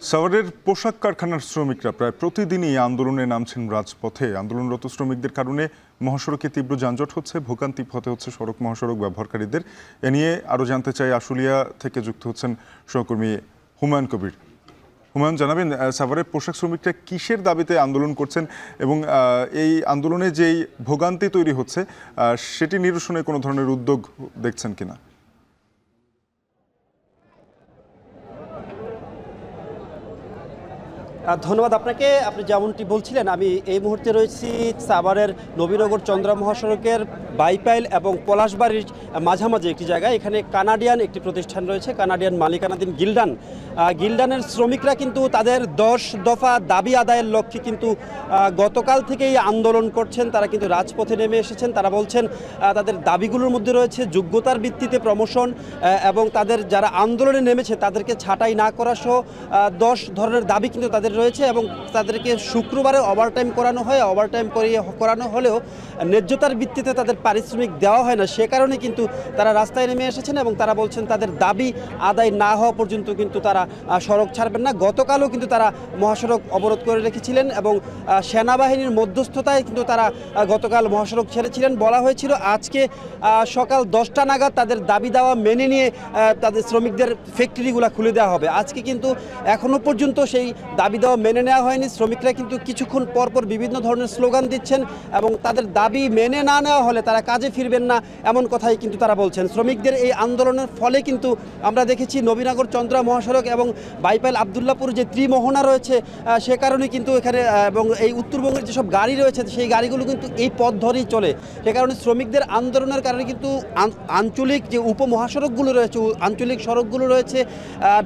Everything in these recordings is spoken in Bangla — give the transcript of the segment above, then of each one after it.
সাভারের পোশাক কারখানার শ্রমিকরা প্রায় প্রতিদিনই আন্দোলনে নামছেন রাজপথে। আন্দোলনরত শ্রমিকদের কারণে মহাসড়কে তীব্র যানজট হচ্ছে, ভোগান্তি হতে হচ্ছে সড়ক মহাসড়ক ব্যবহারকারীদের। এ নিয়ে আরও জানতে চাই, আশুলিয়া থেকে যুক্ত হচ্ছেন সহকর্মী হুমায়ুন কবির। হুমায়ুন, জানাবেন সাভারের পোশাক শ্রমিকরা কিসের দাবিতে আন্দোলন করছেন এবং এই আন্দোলনে যেই ভোগান্তি তৈরি হচ্ছে সেটি নিরসনে কোনো ধরনের উদ্যোগ দেখছেন কিনা? ধন্যবাদ আপনাকে। আপনি যেমনটি বলছিলেন, আমি এই মুহূর্তে রয়েছি সাভারের নবীনগর চন্দ্রা মহাসড়কের বাইপাইল এবং পলাশবাড়ির মাঝামাঝি একটি জায়গায়। এখানে কানাডিয়ান একটি প্রতিষ্ঠান রয়েছে, কানাডিয়ান মালিকানাধীন গিল্ডানের শ্রমিকরা কিন্তু তাদের 10 দফা দাবি আদায়ের লক্ষ্যে কিন্তু গতকাল থেকেই আন্দোলন করছেন। তারা কিন্তু রাজপথে নেমে এসেছেন। তারা বলছেন তাদের দাবিগুলোর মধ্যে রয়েছে যোগ্যতার ভিত্তিতে প্রমোশন এবং তাদের যারা আন্দোলনে নেমেছে তাদেরকে ছাঁটাই না করা সহ 10 ধরনের দাবি কিন্তু তাদের রয়েছে এবং তাদেরকে শুক্রবারে ওভারটাইম করানো হয়। ওভারটাইম করানো হলেও ন্যায্যতার ভিত্তিতে তাদের পারিশ্রমিক দেওয়া হয় না। সে কারণে কিন্তু তারা রাস্তায় নেমে এসেছেন এবং তারা বলছেন তাদের দাবি আদায় না হওয়া পর্যন্ত কিন্তু তারা সড়ক ছাড়বেন না। গতকালও কিন্তু তারা মহাসড়ক অবরোধ করে রেখেছিলেন এবং সেনাবাহিনীর মধ্যস্থতায় কিন্তু তারা গতকাল মহাসড়ক ছেড়েছিলেন। বলা হয়েছিল আজকে সকাল 10টা নাগাদ তাদের দাবি দেওয়া মেনে নিয়ে তাদের শ্রমিকদের ফ্যাক্টরিগুলো খুলে দেওয়া হবে। আজকে কিন্তু এখনও পর্যন্ত সেই দাবি দেওয়া মেনে নেওয়া হয়নি। শ্রমিকরা কিন্তু কিছুক্ষণ পরপর বিভিন্ন ধরনের স্লোগান দিচ্ছেন এবং তাদের দাবি মেনে না নেওয়া হলে তারা কাজে ফিরবেন না, এমন কথাই কিন্তু তারা বলছেন। শ্রমিকদের এই আন্দোলনের ফলে কিন্তু আমরা দেখেছি নবীনগর চন্দ্রা মহাসড়ক এবং বাইপাইল আবদুল্লাপুর যে ত্রিমোহনা রয়েছে সে কারণে কিন্তু এখানে এবং এই উত্তরবঙ্গের যেসব গাড়ি রয়েছে সেই গাড়িগুলো কিন্তু এই পথ ধরেই চলে। সে কারণে শ্রমিকদের আন্দোলনের কারণে কিন্তু আঞ্চলিক যে উপমহাসড়কগুলো রয়েছে, আঞ্চলিক সড়কগুলো রয়েছে,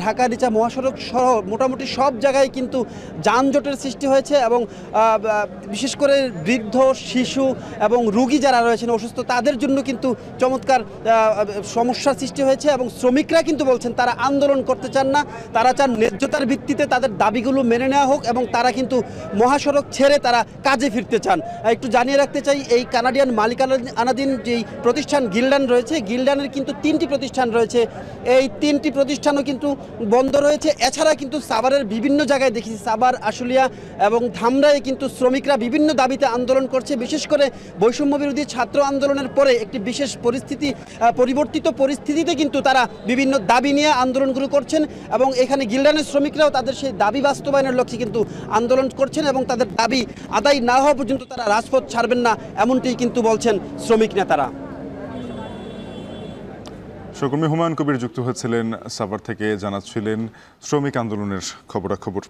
ঢাকা রিচা মহাসড়ক সহ মোটামুটি সব জায়গায় কিন্তু যানজটের সৃষ্টি হয়েছে এবং বিশেষ করে বৃদ্ধ, শিশু এবং রোগী যারা রয়েছেন অসুস্থ তাদের জন্য কিন্তু চমৎকার সমস্যার সৃষ্টি হয়েছে এবং শ্রমিকরা কিন্তু বলছেন তারা আন্দোলন করতে চান না, তারা চান ন্যায্যতার ভিত্তিতে তাদের দাবিগুলো মেনে নেওয়া হোক এবং তারা কিন্তু মহাসড়ক ছেড়ে তারা কাজে ফিরতে চান। একটু জানিয়ে রাখতে চাই, এই কানাডিয়ান মালিকানাধীন যেই প্রতিষ্ঠান গিল্ডান রয়েছে, গিল্ডানের কিন্তু 3টি প্রতিষ্ঠান রয়েছে। এই 3টি প্রতিষ্ঠানও কিন্তু বন্ধ রয়েছে। এছাড়া কিন্তু সাভারের বিভিন্ন জায়গায় দেখেছি, সাভার, আশুলিয়া এবং ধামরায় কিন্তু শ্রমিকরা বিভিন্ন দাবিতে আন্দোলন করছে। বিশেষ করে বৈষম্য বিরোধী ছাত্র আন্দোলনের পরে একটি বিশেষ পরিবর্তিত পরিস্থিতিতে কিন্তু তারা বিভিন্ন দাবি নিয়ে আন্দোলনগুলো করছেন এবং এখানে গিল্ডানের শ্রমিকরাও তাদের সেই দাবি বাস্তবায়নের লক্ষ্যে কিন্তু আন্দোলন করছেন এবং তাদের দাবি আদায় না হওয়া পর্যন্ত তারা রাজপথ ছাড়বেন না, এমনটি কিন্তু বলছেন শ্রমিক নেতারা। সহকর্মী হুমায়ুন কবির যুক্ত হয়েছিলেন সাভার থেকে, জানাচ্ছিলেন শ্রমিক আন্দোলনের খবরাখবর।